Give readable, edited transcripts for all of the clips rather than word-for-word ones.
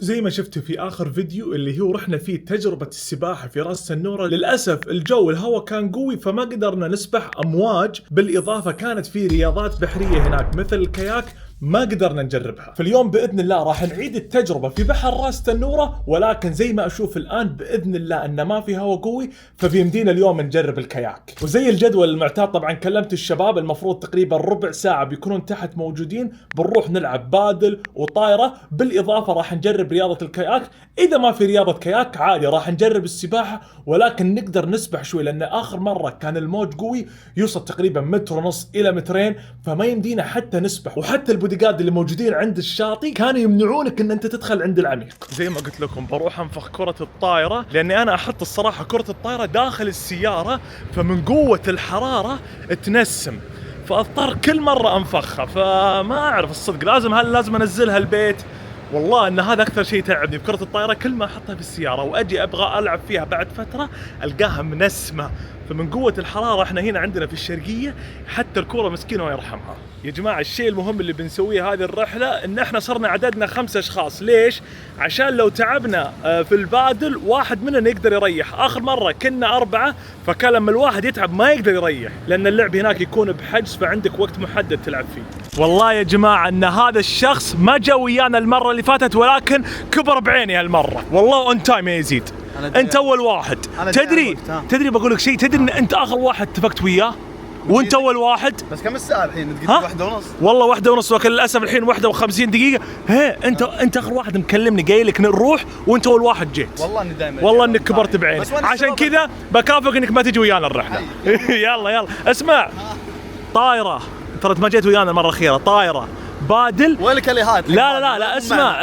زي ما شفتوا في آخر فيديو اللي هو رحنا فيه تجربة السباحة في راس تنورة، للأسف الجو الهواء كان قوي فما قدرنا نسبح أمواج، بالإضافة كانت في رياضات بحرية هناك مثل الكاياك ما قدرنا نجربها. فاليوم بإذن الله راح نعيد التجربة في بحر راس تنورة، ولكن زي ما أشوف الآن بإذن الله أن ما في هواء قوي فبيمدينا اليوم نجرب الكاياك. وزي الجدول المعتاد طبعا كلمت الشباب، المفروض تقريبا ربع ساعة بيكونون تحت موجودين، بنروح نلعب بادل وطايرة، بالإضافة راح نجرب رياضة الكاياك. إذا ما في رياضة كاياك عادي راح نجرب السباحة، ولكن نقدر نسبح شوي لأن آخر مرة كان الموج قوي يوصل تقريبا 1.5 متر إلى 2 متر، فما يمدينا حتى نسبح. وحتى البوديجارد اللي موجودين عند الشاطئ كانوا يمنعونك ان انت تدخل عند العميق. زي ما قلت لكم بروح انفخ كرة الطائرة، لاني انا احط الصراحة كرة الطائرة داخل السيارة، فمن قوة الحرارة تنسم، فاضطر كل مرة انفخها. فما اعرف الصدق لازم انزلها البيت. والله ان هذا اكثر شيء تعبني بكرة الطائرة، كل ما احطها في السيارة واجي ابغى العب فيها بعد فترة القاها منسمة. فمن قوة الحرارة احنا هنا عندنا في الشرقية حتى الكورة مسكينة ويرحمها. يا جماعة الشيء المهم اللي بنسويه هذه الرحلة ان احنا صرنا عددنا 5 اشخاص. ليش؟ عشان لو تعبنا في البادل واحد مننا يقدر يريح. اخر مرة كنا 4، فكان لما الواحد يتعب ما يقدر يريح، لان اللعب هناك يكون بحجز فعندك وقت محدد تلعب فيه. والله يا جماعة ان هذا الشخص ما جا ويانا المرة اللي فاتت، ولكن كبر بعيني هالمرة. والله اون تايم يا يزيد، انت اول واحد. تدري بقول لك شيء، تدري ان انت اخر واحد اتفقت وياه وانت اول واحد. بس كم الساعة الحين؟ انت قلت 1:30. والله 1:30، ولكن للاسف الحين 51 دقيقة. انت اخر واحد مكلمني قايل لك نروح وانت اول واحد جيت. والله اني دائما والله انك كبرت بعيني، عشان كذا بكافئك انك ما تجي ويانا الرحلة. يلا اسمع، طايرة ترى ما جيت ويانا المرة الأخيرة، طايرة بادل. وينك اللي هات؟ لا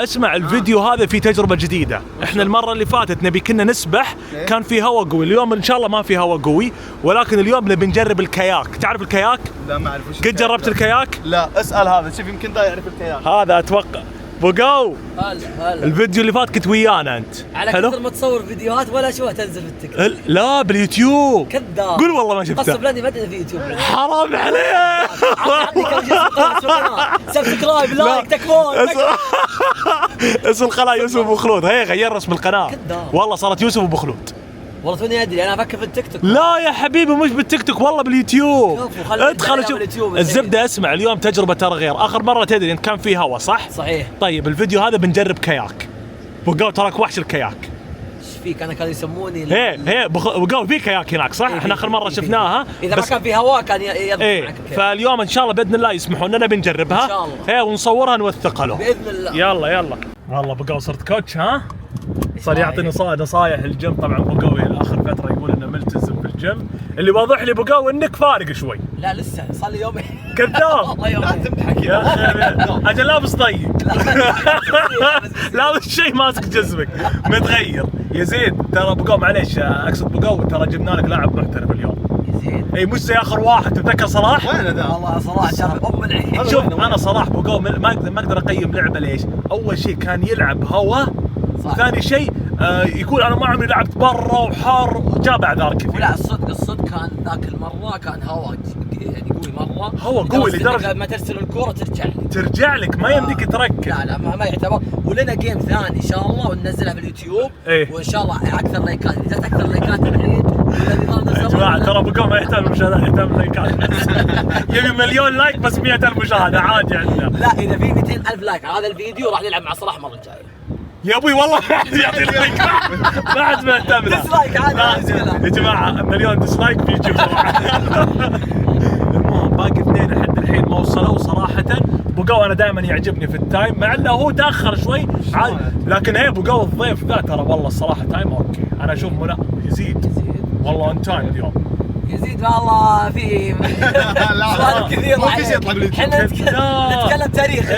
اسمع الفيديو هذا فيه تجربة جديدة. احنا المرة اللي فاتت نبي كنا نسبح كان في هواء قوي، اليوم ان شاء الله ما في هواء قوي، ولكن اليوم نبي نجرب الكاياك. تعرف الكاياك؟ لا ما اعرف. قد جربت الكاياك؟ لا اسأل هذا، شوف يمكن دا يعرف الكاياك. هذا اتوقع بقو. هلا الفيديو اللي فات كنت ويانا انت. على كثر ما تصور فيديوهات ولا اشوفها تنزل في التيك توك. لا باليوتيوب. كذاب. قول والله ما شفتها. قصب لاني ما ادري في يوتيوب. حرام عليك. سبسكرايب لايك تكفون. اسم القناة يوسف ابو خلود. هي غير اسم القناة والله صارت يوسف ابو خلود. والله توني ادري، انا افكر في التيك توك. لا يا حبيبي مش بالتيك توك، والله باليوتيوب. ادخل شوف الزبده. اسمع اليوم تجربه ترى غير. اخر مره تدري انت كان في هوا صح؟ صحيح. طيب الفيديو هذا بنجرب كاياك. بقاو تراك وحش الكاياك. ايش فيك؟ انا كانوا يسموني بقاو في كاياك هناك صح؟ احنا اخر مره شفناها اذا ما كان في هواء كان يضبط معك. فاليوم ان شاء الله باذن الله يسمحون لنا بنجربها ان شاء الله. ونصورها نوثقها له باذن الله. يلا والله بقاو صرت كوتش. صار يعطي نصايح الجيم. طبعا بقاوي اخر فتره يقول انه ملتزم في الجيم، اللي واضح لي بقاوي انك فارق شوي. لا لسه صار لي يومين. كذاب. والله يومين. تمدحك يا اخي اجل لابس ضيق. لابس شيء ماسك جسمك متغير. يا زيد ترى بقاو معليش اقصد بقاوي ترى جبنا لك لاعب محترف اليوم. اي مش زي اخر واحد. تتذكر صلاح؟ وين ذا؟ والله صلاح شرف ام العين. شوف انا صلاح بقاوي ما اقدر اقيم لعبه. ليش؟ اول شيء كان يلعب هوا، وثاني شيء يقول انا ما عمري لعبت برا وحار وجاب اعذار كثير. لا الصدق كان ذاك المره كان هواء يعني قوي مره. هوا قوي لدرجه ما ترسل الكوره ترجع لك ما يمديك تركز. لا ما يعتبر. ولنا جيم ثاني ان شاء الله وننزلها في اليوتيوب. وان شاء الله اكثر لايكات. اذا جت اكثر لايكات الحين يا جماعه ترى بقوا ما يحتاج مشاهدات، يحتاج لايكات. يبي 1,000,000 لايك بس 100,000 مشاهده عادي عندنا. لا اذا في 200,000 لايك على هذا الفيديو راح نلعب مع صلاح المره الجايه. يا ابوي والله ما حد يعطي لايك. ما حد مهتم له. ديسلايك عادي. يا جماعه 1,000,000 ديسلايك بيجي صراحه. المهم باقي 2 لحد الحين ما وصلوا صراحه. بقاو انا دائما يعجبني في التايم، مع انه هو تاخر شوي عادي، لكن بقاو الضيف ذا ترى والله الصراحه تايم اوكي. انا اشوف يزيد والله اون تايم اليوم. يزيد والله في سوالف كثير. ما في شيء يطلع باليوتيوب. احنا نتكلم تاريخ.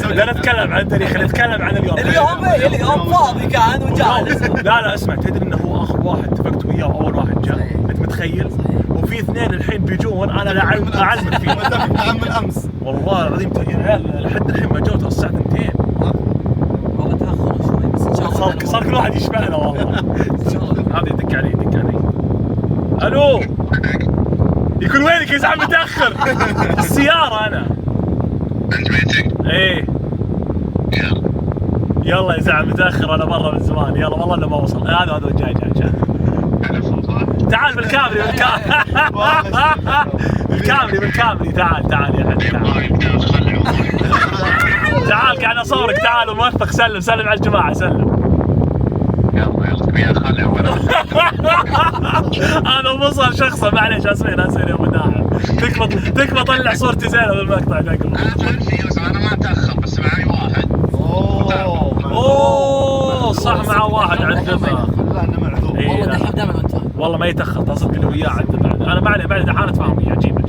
لا نتكلم عن تاريخ، نتكلم عن اليوم. اليوم فاضي كان وجالس. لا اسمع، تدري انه هو اخر واحد اتفقت وياه واول واحد جاء؟ انت متخيل؟ وفي 2 الحين بيجون انا اعلمك فيهم. من امس والله العظيم العيال لحد الحين ما جاوا الساعه 2. والله تاخر شوي بس ان شاء الله صار كل واحد يشبعنا والله. ان شاء الله. هذا يدق علي. الو يكون وينك يا زعم؟ متاخر. السياره انا. انت بيتك؟ ايه يلا يا زعم متاخر انا برا من زمان. يلا والله انه ما وصل. هذا جاي. تعال بالكامري بالكامري تعال يا حبيبي تعال قاعد اصورك. تعال وموثق. سلم على الجماعه. سلم. يلا خلع ولا هذا وصل شخصه. معليش اسفين يا ابو داعم. تكفى طلع صورتي زينه بالمقطع. انا ما اتاخر بس معي واحد. اوه صح مع واحد عندنا. لا انه معذور. والله دحين دائما انت. والله ما يتاخر تصدق اللي وياه عنده بعد. انا بعد دحين اتفاهم وياه. عجيب.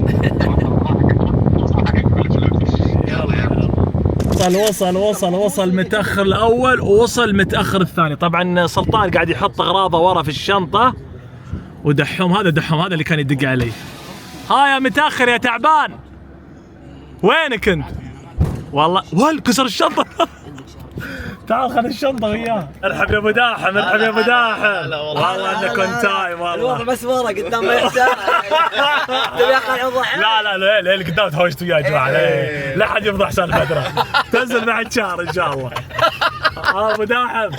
وصل متاخر الاول ووصل متاخر الثاني. طبعا سلطان قاعد يحط اغراضه ورا في الشنطه ودحوم هذا اللي كان يدق علي. ها يا متاخر يا تعبان وينك انت؟ والله كسر الشنطه. تعال خذ الشنطه وياه. ارحب يا ابو داحم. والله انك كنت تايم والله. الوضع بس ورا قدام ما يحتاج. تبي اخذ الوضع. لا اللي قدام تهوشت وياه يا جماعه. لا حد يفضح حسين البدره. تنزل بعد شهر ان شاء الله. ابو داحم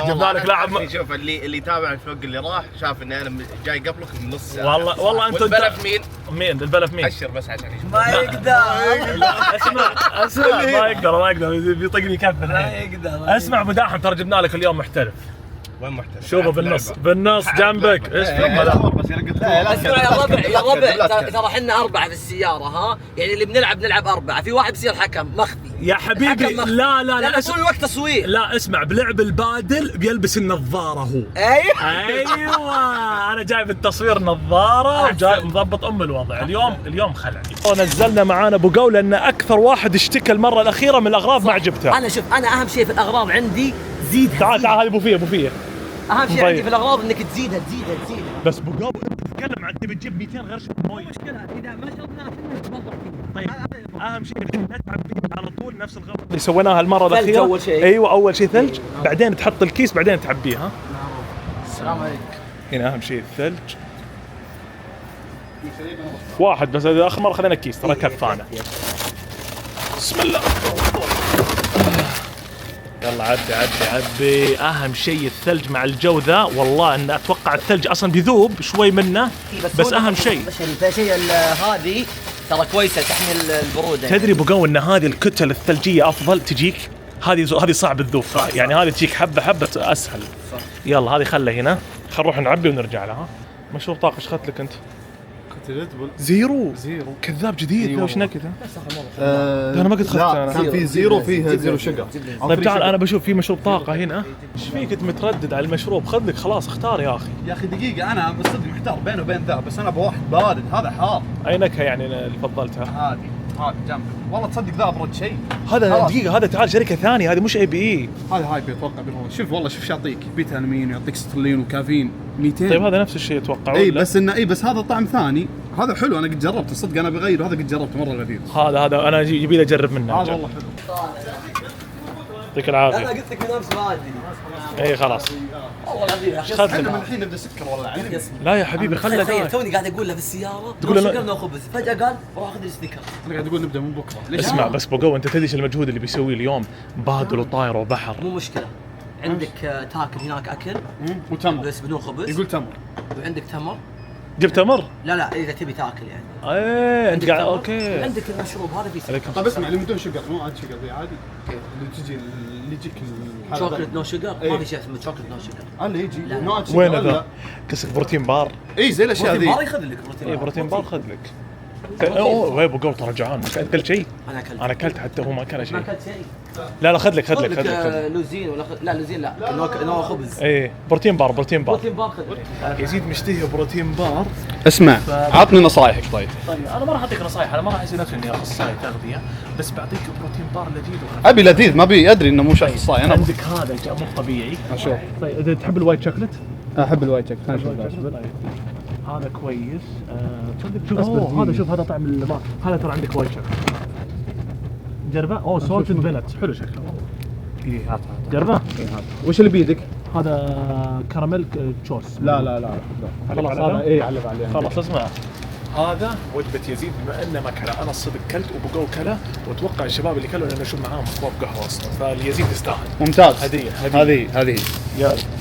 جبنا لك لاعب. شوف اللي يتابع الفوق اللي راح شاف اني انا جاي قبلك بنص ساعه. والله انت البلف مين البلف مين؟ اشر بس عشان يشوف. ما يقدر. اسمع ما يقدر بيطقني كف الحين. اسمع ابو داحم ترى جبنا لك اليوم محترف. وين محترف؟ شوفه بالنص جنبك. اسمع بس انا قلت اسمع يا ربع ترى احنا 4 في السياره ها. يعني اللي بنلعب 4. في واحد بيصير حكم مخفي يا حبيبي. لا طول الوقت تصوير. لا اسمع بلعب البادل بيلبس النظاره هو. ايوه انا جايب التصوير نظاره وجاي مضبط الوضع. اليوم خلع. نزلنا معانا ابو قول لان اكثر واحد اشتكى المره الاخيره من الاغراض ما عجبته. انا شوف انا اهم شيء في الاغراض عندي زيدها. تعال هذه ابو فيه. اهم شيء عندي في الاغراض انك تزيدها. بس ابو قول انت تتكلم عن تبي تجيب 200 غير مويه. مشكلة اذا ما شربناها نتوضا فيه. طيب اهم شيء نتعب فيه على طول نفس الغلطه اللي سويناها المره الاخيره. اول شيء. ايوه اول شيء ثلج. بعدين تحط الكيس بعدين تعبيه. ها السلام عليكم. هنا اهم شيء الثلج. واحد بس. اخر مره خذينا الكيس ترى كفانا. بسم الله. يلا عبي. اهم شيء الثلج مع الجو ذا. والله ان اتوقع الثلج اصلا بيذوب شوي منه. بس اهم شيء هذه ترى كويسه تحمل البروده. تدري ابو قو ان هذه الكتل الثلجيه افضل تجيك. هذه صعب تذوب. يعني هذه تجيك حبه اسهل. يلا هذه خلها هنا. خل نروح نعبي ونرجع لها. مشروب طاقه ايش اخذت لك انت؟ زيرو كذاب جديد. وش نكته؟ انا ما قد اخذت. انا كان في زيرو فيه زيرو شجر. طيب تعال انا بشوف في مشروب طاقه هنا. ايش فيك انت متردد على المشروب؟ خذ لك خلاص اختار يا اخي. يا اخي دقيقه انا صدق محتار بينه وبين ذا. بس انا بواحد بارد هذا حار. اي نكهه يعني اللي فضلتها؟ هذه جنبك. والله تصدق ذا ابرد شيء. هذا دقيقه هذا تعال شركه ثانيه. هذه مش اي بي اي. هذا هاي اتوقع شوف والله شوف يعطيك فيتامين ويعطيك سترلين وكافيين 200. طيب هذا نفس الشيء اتوقع. اي بس انه بس هذا طعم ثاني. هذا حلو انا قد جربته صدق. انا بغير هذا قد جربته مره لذيذ. هذا انا يبي لي اجرب منه. هذا والله حلو. يعطيك العافيه. انا قلت لك من امس ما ادري. اي خلاص والله العظيم يا اخي. احنا من الحين نبدا سكر والله عين. لا يا حبيبي خله تخيل توني قاعد اقول له في السياره تقول له سكر نو خبز. فجاه قال روح اخذ لي سنيكر. انا قاعد اقول نبدا من بكره. ليش؟ اسمع بس بقو انت تدري المجهود اللي بيسويه اليوم؟ بادل وطاير وبحر. مو مشكله. عندك تاكل هناك اكل وتمر. بس بدون خبز. يقول تمر. وعندك تمر. جبت تمر؟ لا اذا تبي تاكل يعني. ايه انت قاعد اوكي. عندك المشروب هذا فيه سكر. طيب اسمع اللي بدون شجر مو عاد شجر ذي عادي. اللي تجي اللي يجيك شوكلت نو شجر. ما في شيء اسمه شوكلت نو شجر. اللي يجي نوع شجر. وين هذا؟ قصدك بروتين بار؟ اي زي الاشياء ذي. ما ياخذ لك اي بروتين بار خذ لك. اوه ابو قول ترى جوعان. اكلت شيء؟ انا اكلت حتى هو ما اكل شيء. ما اكلت شيء. لا خذ لك لوزين ولا لا لوزين لا نوع خبز. ايه بروتين بار خذ يزيد مشتهي بروتين بار. اسمع عطني نصايحك. طيب انا ما راح اعطيك نصايح. انا ما راح اصير نفسي اني اخصائي تغذيه. بس بعطيك بروتين بار لذيذ ابي لذيذ ما ابي ادري انه مو شيء اخصائي. انا عندك هذا مو طبيعي. اشوف. طيب اذا تحب الوايت شوكليت؟ احب الوايت شوكليت. هذا كويس. شوف هذا شوف هذا طعم الماء. هذا ترى عندك وايت شوكليت. جربه. سولت بنت حلو شكله. اي هات جربه. وش اللي بيدك؟ هذا كراميل تشوس. لا خلاص هذا اي علق عليه. خلاص اسمع هذا وجبة يزيد بما انه ما كلا، انا الصدق كلت وبقوا كلا، واتوقع الشباب اللي كلوا لانه اشوف معاهم كوب قهوة اصلا، فاليزيد يستاهل. ممتاز. هدية هذه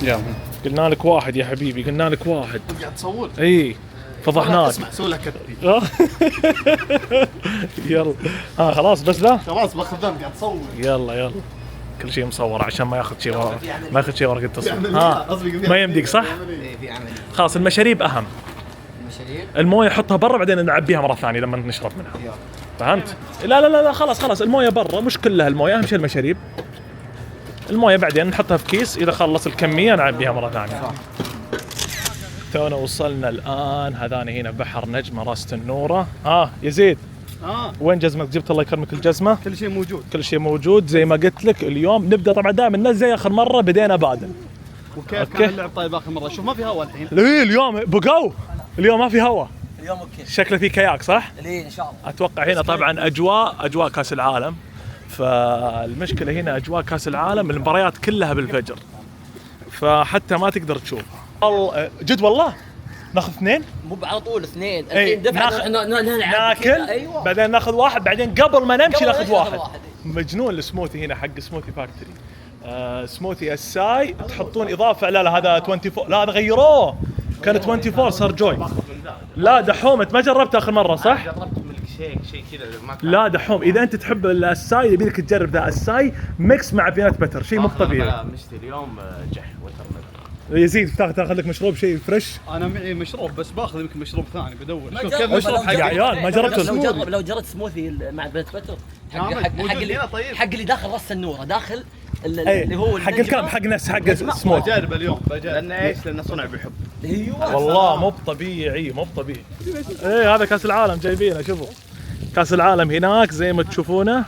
يلا قلنا لك واحد يا حبيبي، قلنا لك واحد. قاعد تصور؟ اي فضحناك. اسمع سوي لك كتبي. يلا خلاص بس ذا خلاص باخذ ذنب قاعد تصور. يلا كل شيء مصور عشان ما ياخذ شيء ورا، ما ياخذ شيء ورا التصوير. عملية. ما يمديك صح؟ في عملي. خلاص المشاريب اهم. المويه حطها برا بعدين نعبيها مره ثانيه لما نشرب منها. فهمت؟ لا خلاص المويه برا مش كلها المويه، اهم شيء المشاريب. المويه بعدين نحطها في كيس، اذا خلص الكميه نعبيها مره ثانيه. تونا وصلنا الان، هذان هنا بحر نجمه راس تنوره. يزيد وين جزمتك؟ جبت الله يكرمك الجزمه؟ كل شيء موجود. كل شيء موجود زي ما قلت لك. اليوم نبدا طبعا دائما نفس زي اخر مره بدينا بادل. وكيف كان اللعب طيب اخر مره؟ شوف ما في هواء الحين. اليوم بقوا، اليوم ما في هواء. اليوم اوكي. شكله في كياك صح؟ ليه ان شاء الله. اتوقع هنا طبعا اجواء كاس العالم، فالمشكله هنا اجواء كاس العالم المباريات كلها بالفجر، فحتى ما تقدر تشوف. جد والله ناخذ اثنين؟ مو على طول اثنين، أي. الحين دفعه ناكل ايوه بعدين ناخذ واحد، بعدين قبل ما نمشي ناخذ واحد. واحد. مجنون السموثي هنا حق سموثي فاكتوري. سموثي الساي تحطون اضافه. لا هذا 24، لا هذا غيروه كان 24 صار جوي. لا دحوم انت ما جربت اخر مره صح؟ جربت ملك شيك كذا ما كان. لا دحوم اذا انت تحب الساي يبي لك تجرب ذا الساي ميكس مع بينات بتر، شيء مو طبيعي. مشتي اليوم جح وتر. يزيد تاخذ لك مشروب شيء فريش. انا معي مشروب بس باخذ يمكن مشروب ثاني بدور. ما شوف جرب. كيف مشروب حق يا عيال ما جربته. لو جربت سموثي مع بيت بتر حق اللي داخل راس النوره، داخل اللي هو حق الكام حق ناس حق سموث. بجرب اليوم لان ايش؟ لانه صنع بحب. ايوه والله مو طبيعي مو طبيعي. ايه هذا كاس العالم جايبينه، شوفوا كاس العالم هناك زي ما تشوفونه،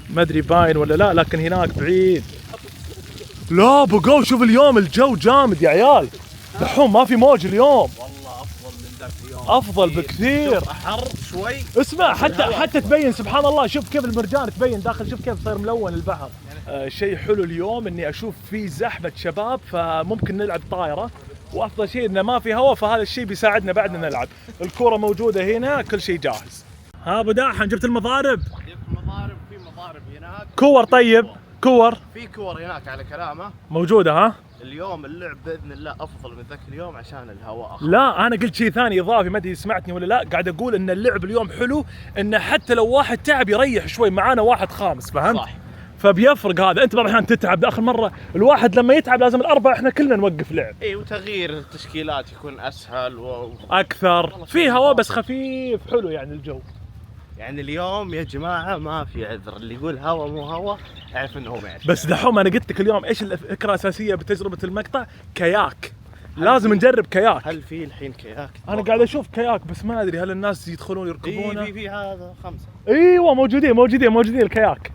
ما ادري باين ولا لا لكن هناك بعيد. لا بقوا شوف اليوم الجو جامد يا عيال. دحوم ما في موج اليوم. والله افضل من ذاك اليوم. افضل بكثير. حر شوي. اسمع حتى تبين سبحان الله، شوف كيف المرجان تبين داخل، شوف كيف صار ملون البحر. شيء حلو اليوم اني اشوف في زحمه شباب، فممكن نلعب طايره، وافضل شيء انه ما في هواء، فهذا الشيء بيساعدنا بعد نلعب. الكوره موجوده هنا، كل شيء جاهز. ابو داحم جبت المضارب؟ جبت مضارب، في مضارب هناك. كور طيب كور في كور هناك على كلامه موجوده. ها اليوم اللعب باذن الله افضل من ذاك اليوم عشان الهواء أخف. لا انا قلت شيء ثاني اضافي، ما ادري سمعتني ولا لا. قاعد اقول ان اللعب اليوم حلو، انه حتى لو واحد تعب يريح شوي، معانا واحد خامس فهمت؟ صح. فبيفرق هذا. انت بعض الاحيان تتعب، اخر مره الواحد لما يتعب لازم الاربعه احنا كلنا نوقف لعب. اي وتغيير التشكيلات يكون اسهل اكثر في هواء بس خفيف حلو يعني الجو. يعني اليوم يا جماعه ما في عذر، اللي يقول هوا مو هوا اعرف انه هو ما يعرف. بس دحوم انا قلت لك اليوم ايش الفكره الاساسيه بتجربه المقطع؟ كياك. لازم نجرب كياك. هل في الحين كياك؟ انا قاعد اشوف كياك بس ما ادري هل الناس يدخلون يركبونه. في هذا 5. ايوه موجودين الكياك.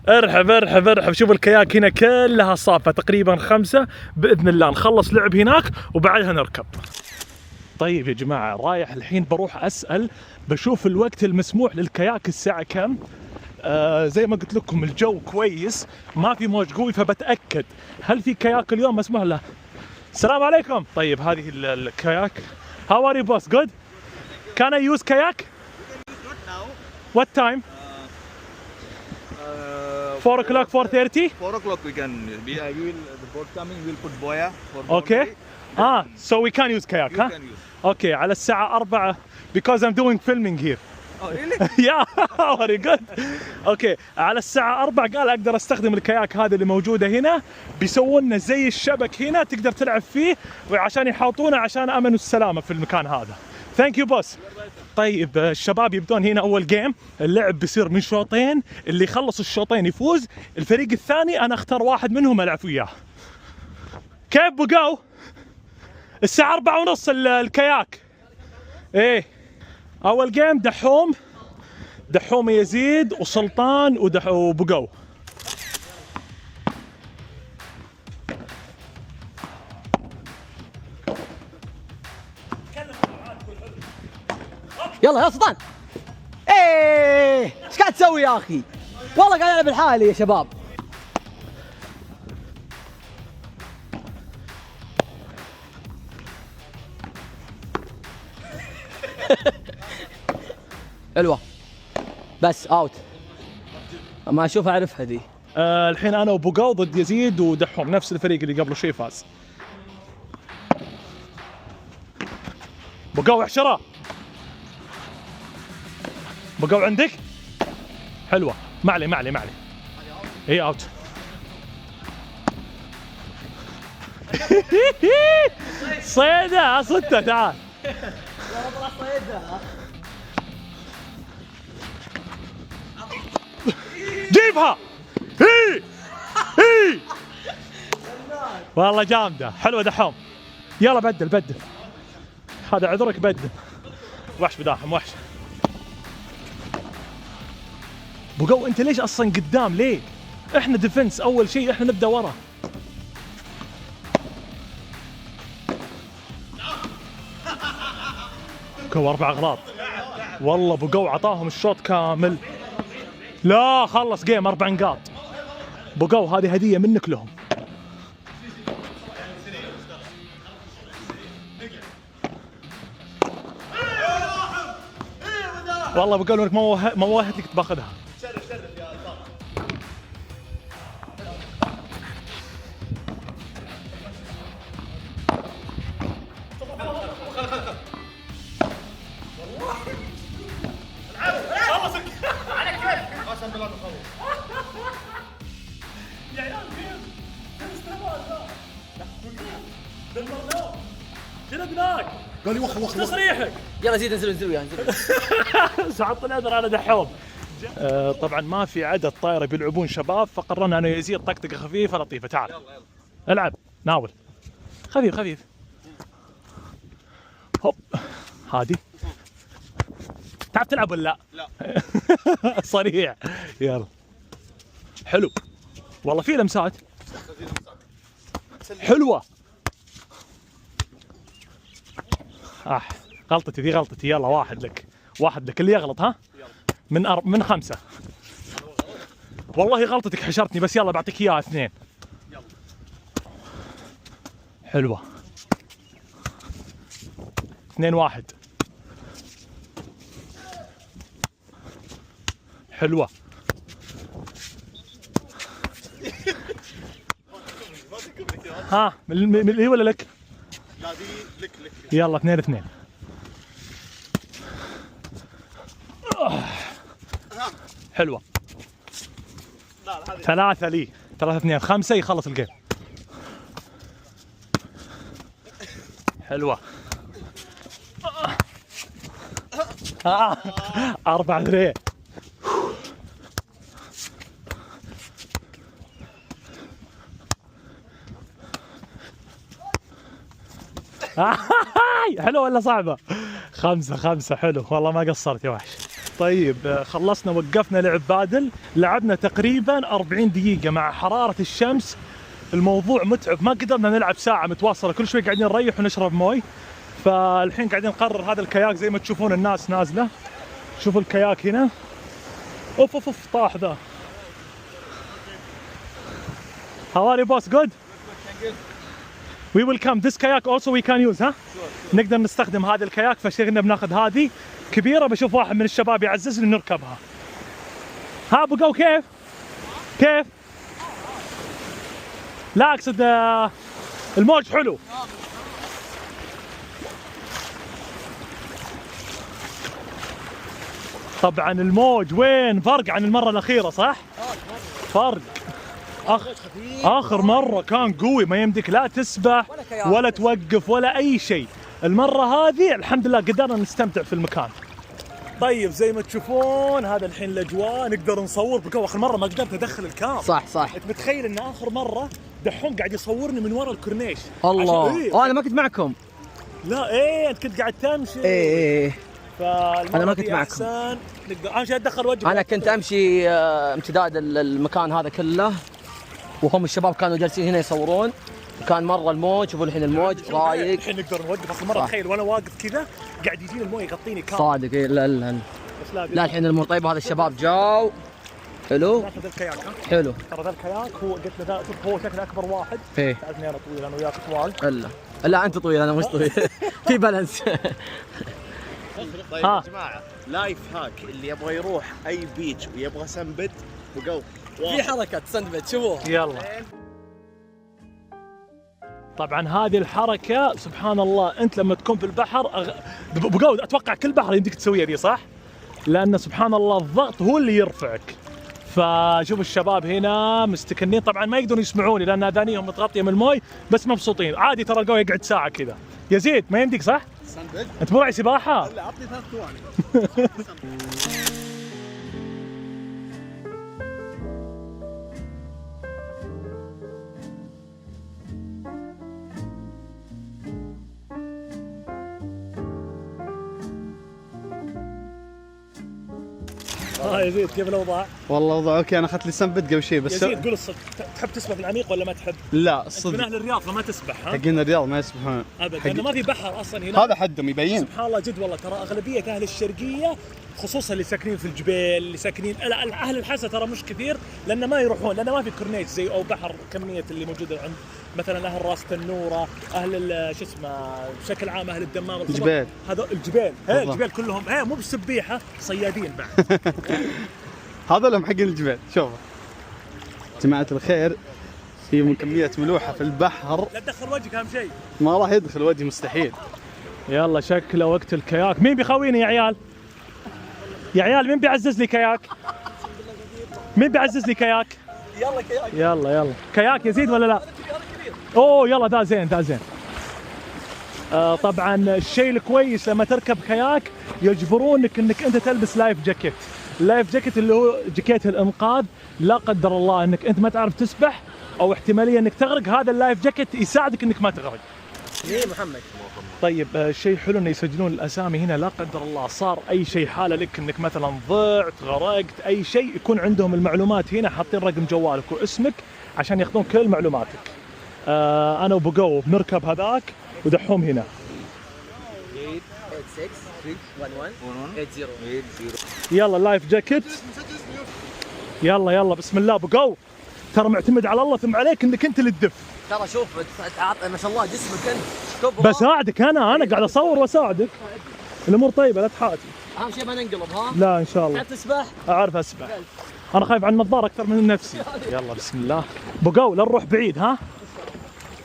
ارحب شوف الكياك هنا كلها صافة تقريبا 5. باذن الله نخلص لعب هناك وبعدها نركب. طيب يا جماعة رايح الحين بروح اسأل، بشوف الوقت المسموح للكياك الساعة كم. زي ما قلت لكم الجو كويس، ما في موج قوي، فبتأكد هل في كياك اليوم مسموح له. السلام عليكم. طيب هذه الكياك. How are you boss? Good? Can I use kayak? What time? 4 o'clock, 4:30? 4 o'clock we can be. We will the boat coming. We'll put boya for Okay. So we can use kayak, You huh? can use. Okay, على الساعة 4 because I'm doing filming here. Oh really? Yeah, very good. Okay, على الساعة 4 قال أقدر أستخدم الكياك هذا اللي موجودة هنا، بيسوون لنا زي الشبك هنا تقدر تلعب فيه، وعشان يحاطونه عشان أمن السلامة في المكان هذا. Thank you boss. طيب الشباب يبدون هنا أول جيم. اللعب بيصير من شوطين، اللي يخلص الشوطين يفوز. الفريق الثاني أنا أختار واحد منهم ألعب وياه. كيف بقوا؟ الساعة 4:30 الكياك. إيه أول جيم دحوم يزيد وسلطان وبقوا. يلا يا سلطان. ايه ايش قاعد تسوي يا اخي؟ والله قاعد العب لحالي يا شباب. حلوه بس اوت. ما اشوف اعرفها ذي. الحين انا وبوقو ضد يزيد ودحوم، نفس الفريق اللي قبل شوي فاز. بوقو احشره. بوقو عندك؟ حلوه. معلي اي اوت. صيده صدته تعال. جيبها. هي والله جامده. حلوه دحوم. يلا بدل هذا عذرك بدل. وحش بداحم وحش. بقو انت ليش اصلا قدام ليه؟ احنا ديفنس اول شيء، احنا نبدا ورا. بقو 4 اغلاط والله. بقو عطاهم الشوط كامل. لا خلص جيم 4 نقاط. بقو هذه هديه منك لهم. والله بقول لك ما وهتك باخذها. قال لي وخ تصريحك. يلا زيد انزل وياه سحبت العذر على دحوم. طبعا ما في عدد طايره بيلعبون شباب، فقررنا انا ويزيد طقطقه خفيفه لطيفه. تعال العب ناول خفيف. هوب هادي. تعرف تلعب ولا لا؟ صريح. يلا حلو والله. في لمسات حلوه. غلطتي ذي غلطتي. يلا واحد لك اللي يغلط. ها من 5. والله غلطتك حشرتني، بس يلا بعطيك اياها 2. حلوه. 2-1. حلوه. ها من اللي ولا لك؟ لا دي لك. يلا 2-2. حلوه. 3 لي. 3-2. 5 يخلص الجيم. حلوه. 4-3. حلو ولا صعبة؟ 5 حلو والله ما قصرت يا وحش. طيب خلصنا وقفنا لعب بادل، لعبنا تقريبا 40 دقيقة مع حرارة الشمس. الموضوع متعب، ما قدرنا نلعب ساعة متواصلة، كل شوي قاعدين نريح ونشرب موي. فالحين قاعدين نقرر هذا الكاياك زي ما تشوفون الناس نازلة. شوفوا الكاياك هنا. اوف طاح ذا. How are you boss? Good? We will come. This kayak also we can use, ها؟ نقدر نستخدم هذا الكاياك، فشغلنا بناخذ هذه كبيرة. بشوف واحد من الشباب يعززني نركبها. ها بقوا كيف؟ لا اقصد الموج حلو. طبعا الموج وين فرق عن المرة الأخيرة صح؟ فرق. آخر مرة كان قوي، ما يمديك لا تسبح ولا توقف ولا أي شيء. المرة هذه الحمد لله قدرنا نستمتع في المكان. طيب زي ما تشوفون هذا الحين الأجواء، نقدر نصور. بقى آخر مرة ما قدرت أدخل الكام. صح. أنت متخيل إن آخر مرة دحوم قاعد يصورني من ورا الكورنيش. الله. أنا ما كنت معكم. لا أنت كنت قاعد تمشي. إيه. أنا ما كنت معكم. نقدر أمشي أدخل وجهي. أنا كنت أمشي امتداد المكان هذا كله، وهم الشباب كانوا جالسين هنا يصورون. كان مرة الموج. شوفوا الحين الموج رايق. الحين نقدر نوقف. اصل مرة تخيل وانا واقف كذا قاعد يجيني المويه يغطيني كامل. صادق. لا الحين الامور طيبة. هذا الشباب جاو. حلو. ناخذ الكاياك. حلو. ترى ذا الكاياك هو قلت له شوف هو شكله اكبر واحد. ايه. تعرفني انا طويل، انا وياك طوال. لا انت طويل انا مش طويل. في بالانس. طيب ها. يا جماعه لايف هاك اللي يبغى يروح اي بيتش ويبغى سنبد وقو في حركه سندويتش شوفوها. يلا. طبعا هذه الحركة سبحان الله انت لما تكون في البحر بقول اتوقع كل بحر يمديك تسويها دي صح؟ لأن سبحان الله الضغط هو اللي يرفعك. فشوف الشباب هنا مستكنين، طبعا ما يقدرون يسمعوني لأن اذانيهم متغطية من الموي، بس مبسوطين عادي. ترى الجو يقعد ساعة كذا. يزيد ما يمديك صح؟ سنبد. انت مو راعي سباحة؟ لا عطني 3 ثواني. يزيد كيف الأوضاع؟ والله وضع اوكي، انا اخذت لي سنبد قبل شيء بس. يزيد قول الصدق، تحب تسبح في العميق ولا ما تحب؟ لا انت من الصدق أهل الرياض فما تسبح ها؟ حقين الرياض ما يسبحون ابدا لانه ما في بحر اصلا هنا. هذا حدهم يبين. سبحان الله جد والله. ترى اغلبيه اهل الشرقيه خصوصا اللي ساكنين في الجبال، اللي ساكنين اهل الحسا ترى مش كثير، لانه ما يروحون، لانه ما في كورنيش زي او بحر كميه اللي موجوده عند مثلا اهل راس تنوره، اهل شو اسمه بشكل عام اهل الدمام الخضر. الجبال. هذا الجبال، بالضبط. الجبال كلهم مو بسبيحه، صيادين بعد. هذا لهم حقين الجبال. شوفوا جماعة الخير، في كمية ملوحة في البحر لا تدخل وجهك اهم شيء. ما راح يدخل وجهي مستحيل. يلا شكله وقت الكياك. مين بيخويني يا عيال؟ يا عيال مين بيعزز لي كياك؟ مين بيعزز لي كياك؟ يلا كياك. يلا كياك يزيد ولا لا؟ اوه يلا ذا زين ذا زين. طبعا الشيء الكويس لما تركب كياك يجبرونك انك انت تلبس لايف جاكيت. اللايف جاكيت اللي هو جاكيت الانقاذ، لا قدر الله انك انت ما تعرف تسبح او احتماليه انك تغرق، هذا اللايف جاكيت يساعدك انك ما تغرق. ايه محمد. طيب شيء حلو انه يسجلون الاسامي هنا، لا قدر الله صار اي شيء حاله لك انك مثلا ضعت غرقت اي شيء، يكون عندهم المعلومات هنا، حاطين رقم جوالك واسمك عشان ياخذون كل معلوماتك. انا وبقو بنركب هذاك ودحوم هنا. 886-311-80. يلا اللايف جاكيت. يلا بسم الله. بقو ترى معتمد على الله ثم عليك انك انت اللي تدف. ترى شوف ما شاء الله جسمك انت كبره. بساعدك انا قاعد اصور واساعدك. الامور طيبه لا تحاتي. اهم شيء ما ننقلب ها. لا ان شاء الله. تعرف تسبح؟ اعرف اسبح. انا خايف على النظاره اكثر من نفسي. يلا بسم الله. بقو لا نروح بعيد ها.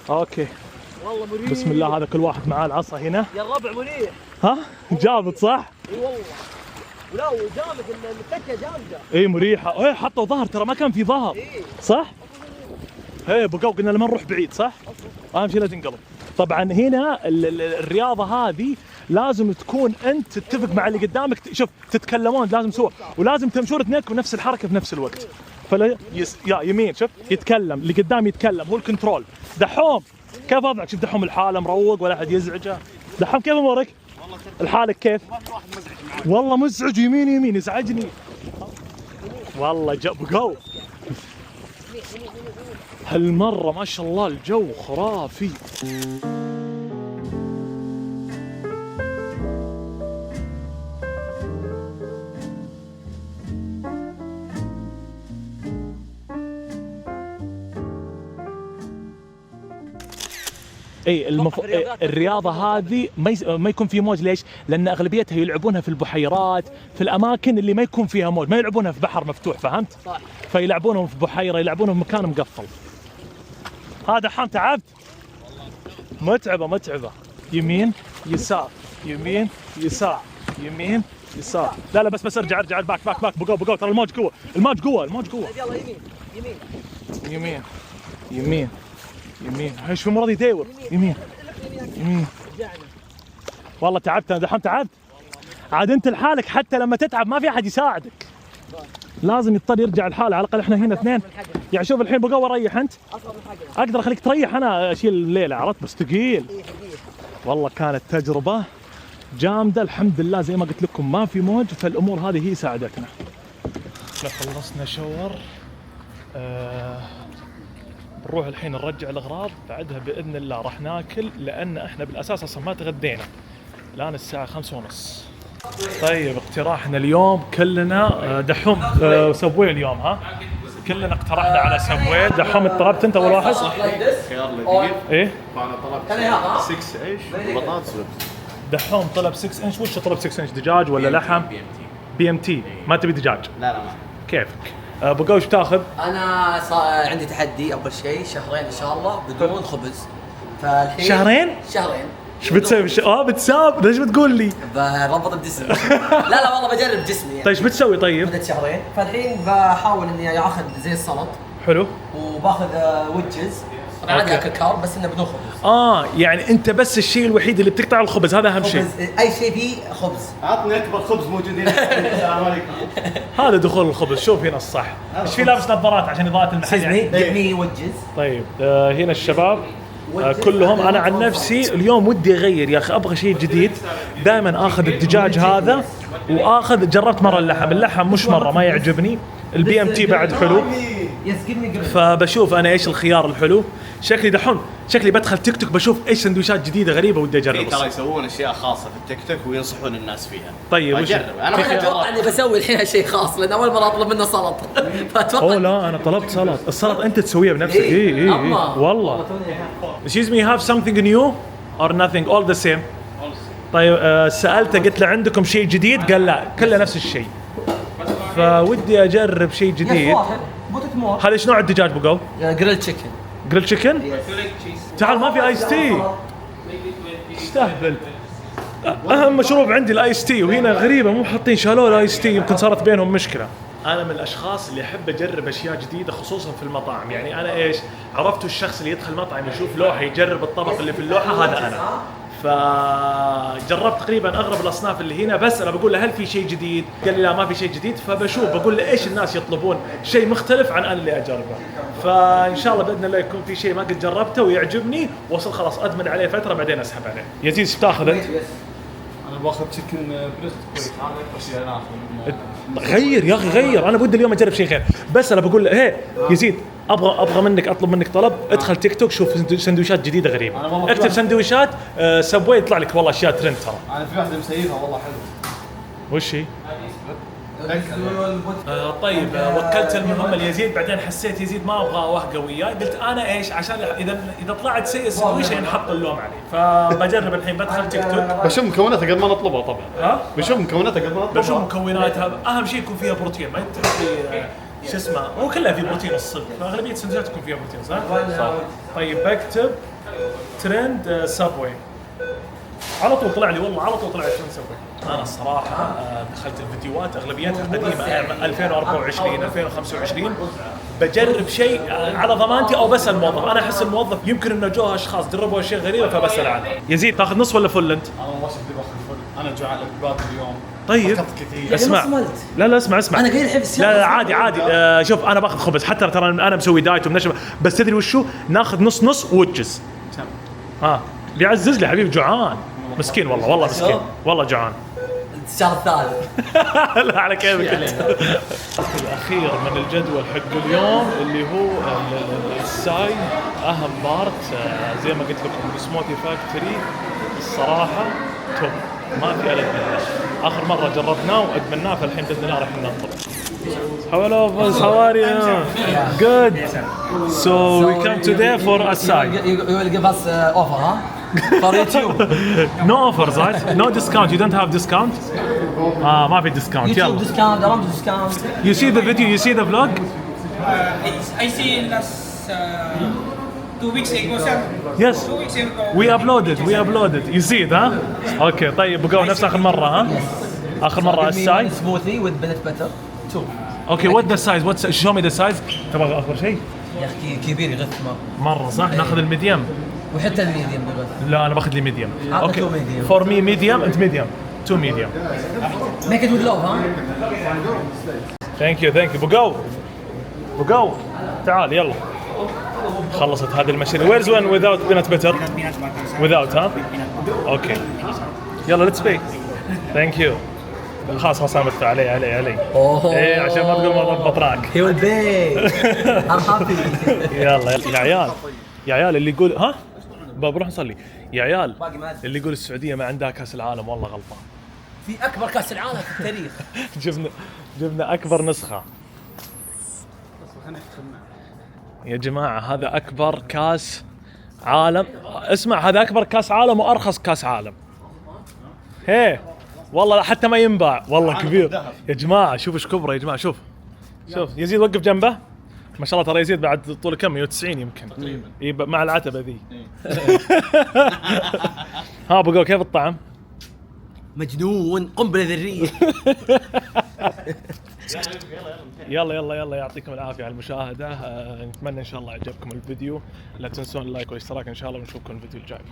اوكي والله مريح. بسم الله. هذا كل واحد معاه العصا هنا. يا الربع مريح. ها جابت صح؟ اي والله. ولا وجامد التكه جامده. اي مريحه. اي حطوا ظهر، ترى ما كان في ظهر صح؟ ايه بقوا قلنا لما نروح بعيد صح؟ اهم شيء لا تنقلب. طبعا هنا الرياضه هذه لازم تكون انت تتفق مع اللي قدامك. شوف تتكلمون لازم سوا، ولازم تمشون اثنينكم نفس الحركه في نفس الوقت. فلا يا يمين شوف يتكلم اللي قدام يتكلم، هو الكنترول. دحوم كيف وضعك؟ شوف دحوم الحاله مروق ولا احد يزعجه. دحوم كيف امورك؟ الحالك كيف؟ والله مزعج يمين يزعجني والله. بقوا هالمرة ما شاء الله الجو خرافي. اي الرياضه هذه ما يكون في موج. ليش؟ لان اغلبيتها يلعبونها في البحيرات، في الاماكن اللي ما يكون فيها موج، ما يلعبونها في بحر مفتوح، فهمت؟ صح. فيلعبونهم في بحيره، يلعبونهم في مكان مقفل. هذا حام تعبت؟ متعبه. يمين يسار يمين يسار يمين يسار. لا بس ارجع باك بقوا ترى الموج قوه. يلا يمين ايش في مرض يدور. يمين والله تعبت انا دحين. تعبت عاد انت لحالك، حتى لما تتعب ما في احد يساعدك، لازم يضطر يرجع لحاله. على الاقل احنا هنا اثنين. يعني شوف الحين بقوا اريح انت، اقدر اخليك تريح، انا اشيل الليله عرفت، بس ثقيل والله. كانت تجربه جامده الحمد لله. زي ما قلت لكم ما في موج، فالامور هذه هي ساعدتنا. خلصنا شاور. نروح الحين نرجع الاغراض، بعدها باذن الله راح ناكل، لان احنا بالاساس اصلا ما تغدينا. الان الساعه 5:30. طيب اقتراحنا اليوم كلنا دحوم سبوي اليوم ها. كلنا اقترحنا على سبوي. دحوم طلبت انت اول واحد؟ خيار لذيذ. ايه فانا طلبت 6 عيش وبطاطس وبس. دحوم طلب 6 انش. وش طلب 6 انش؟ دجاج ولا لحم؟ بي ام تي. ما تبي دجاج؟ لا ما كيفك؟ ابو قوي ايش بتاخذ؟ انا عندي تحدي اول شيء شهرين ان شاء الله بدون خبز. فالحين شهرين؟ شهرين. ايش بتسوي؟ بتساب. ليش بتقول لي؟ بربط بجسمي. لا والله بجرب جسمي يعني. طيب ايش بتسوي طيب؟ مدة شهرين. فالحين بحاول اني اخذ زي السلط حلو. وباخذ وجز. طبعا عادي اكل كارب بس انه بدون خبز. يعني انت بس الشيء الوحيد اللي بتقطع الخبز، هذا اهم شيء. خبز اي شيء فيه خبز. عطني اكبر خبز موجود هنا. السلام عليكم. هذا دخول الخبز. شوف هنا الصح. ايش في لابس نظارات عشان اضاءة المحل يعني؟ جبني وجز. طيب هنا الشباب كلهم. انا عن نفسي اليوم ودي اغير يا اخي، ابغى شيء جديد. دائما اخذ الدجاج هذا واخذ. جربت مره اللحم مش مره ما يعجبني. البي ام تي بعد حلو. فبشوف انا ايش الخيار الحلو. شكلي دحوم شكلي بدخل تيك توك بشوف ايش سندويشات جديده غريبه ودي اجربها. ترى يسوون اشياء خاصه في التيك توك وينصحون الناس فيها. طيب وش؟ اجرب. انا اتوقع اني بسوي الحين شيء خاص لان اول مره اطلب منه سلطه. فاتوقع لا انا طلبت سلطه. السلطه انت تسويها بنفسك. اي والله. Excuse me, have something new or nothing all the same. طيب سالته قلت له عندكم شيء جديد؟ قال لا كله نفس الشيء. فودي اجرب شيء جديد. هذا ايش نوع الدجاج بقو؟ جريل تشيكن. جريل تشيكن؟ تعال ما في ايس تي. استهبل. اهم مشروب عندي الايس تي وهنا غريبه مو حاطين شالوه الايس تي. يمكن صارت بينهم مشكله. انا من الاشخاص اللي احب اجرب اشياء جديده خصوصا في المطاعم. يعني انا ايش عرفتوا الشخص اللي يدخل مطعم يشوف لوحه يجرب الطبق اللي في اللوحه. هذا انا. فجربت تقريبا اغلب الاصناف اللي هنا. بس انا بقول له هل في شيء جديد؟ قال لي لا ما في شيء جديد. فبشوف بقول له ايش الناس يطلبون شيء مختلف عن انا اللي اجربه. فان شاء الله باذن الله يكون في شيء ما قد جربته ويعجبني واصل خلاص ادمن عليه فتره بعدين اسحب عليه. يزيد ايش تاخذ انت؟ انا باخذ تشيكن بريست كويس. هذا اكثر شيء انا اخذه. غير يا اخي غير. انا بدي اليوم اجرب شيء غير. بس انا بقول له هي يزيد ابغى منك اطلب منك طلب. ادخل تيك توك شوف سندويشات جديده غريبه. اكتب سندويشات سبوي يطلع لك والله اشياء ترند ترى. انا في واحده مسيفها والله حلو. وش هي؟ طيب وكلت المهمه ليزيد. بعدين حسيت يزيد ما ابغى اوهقه وياي. قلت انا ايش عشان اذا طلعت سيء السندويشه ينحط اللوم عليه. فبجرب الحين بدخل تيك توك بشوف مكوناتها قبل ما نطلبها طبعا. بشوف مكوناتها قبل ما نطلبها. بشوف مكوناتها. اهم شيء يكون فيها بروتين. ما تحطي شو اسمه هو كلها في بروتين الصدق. فاغلبيه السندويشات تكون فيها بروتين صح؟ طيب بكتب ترند سابوي على طول طلع لي. والله على طول طلع لي ترند سابوي. انا الصراحه دخلت الفيديوهات اغلبيتها قديمه 2024 2025. بجرب شيء على ضمانتي او بسال الموظف. انا احس الموظف يمكن انه جوه اشخاص جربوا اشياء غريبه فبسال عنها. يزيد تاخذ نص ولا فل انت؟ انا والله شكلي باخذ فل. انا جوعان باقي اليوم. طيب اسمع. لا اسمع انا قايل الحين لا عادي. شوف انا باخذ خبز حتى ترى انا مسوي دايت ومنشف. بس تدري وشو ناخذ نص وجز. بيعزز لي حبيبي. جوعان مسكين والله مسكين والله جوعان. الشهر الثالث. لا على كيفك انت. الاخير من الجدول حق اليوم اللي هو الساي. اهم بارت زي ما قلت لكم سموثي فاكتوري. الصراحه توب ما في ألذ منه. اخر مره جربناه وادمناه فالحين باذن الله راح ننطر. Hello boss, how are you? Good. So we come today for a side. You will give us offer, huh? For YouTube. No offers, right? No discount. You don't have discount? ما في discount. YouTube يلا. discount, around discount. You see the video? You see the vlog? I see last 2 weeks ago, sir. Yes. 2 weeks ago. We uploaded. You see it, huh? Okay. طيب بقوا نفس آخر مرة, ها? آخر مرة السايز. Smoothie with peanut butter. 2. Okay. What the size? Show me the size. تبغى آخر شيء؟ يا أخي كبير يغث مرة صح. ناخذ الميديم. وحتى الميديم يغث. لا أنا باخذ لي ميديم. عطنا Okay. 2 medium. For me medium. أنت medium. 2 medium. Make it with love, huh? Thank you. بقوا. تعال يلا. خلصت هذه المشاريع. Where's one without peanut butter? Without, huh? Okay. يلا let's pay. Thank you. خلاص انا بدفع علي. ايه عشان ما تقول ما ضبط راك. He will pay. I'm happy. يلا يا عيال اللي يقول ها بروح نصلي. يا عيال اللي يقول السعوديه ما عندها كاس العالم والله غلطان. في اكبر كاس العالم في التاريخ. جبنا اكبر نسخه يا جماعه. هذا اكبر كاس عالم. اسمع هذا اكبر كاس عالم وارخص كاس عالم. هي والله حتى ما ينباع والله كبير يا جماعه. شوف ايش كبره يا جماعه. شوف يزيد وقف جنبه ما شاء الله. ترى يزيد بعد طول كم 190 يمكن مع العتبه ذي. ها بقول كيف الطعم؟ مجنون قنبله ذريه. يلا يعطيكم العافيه على المشاهده. نتمنى ان شاء الله عجبكم الفيديو. لا تنسون اللايك والاشتراك ان شاء الله ونشوفكم الفيديو الجاي.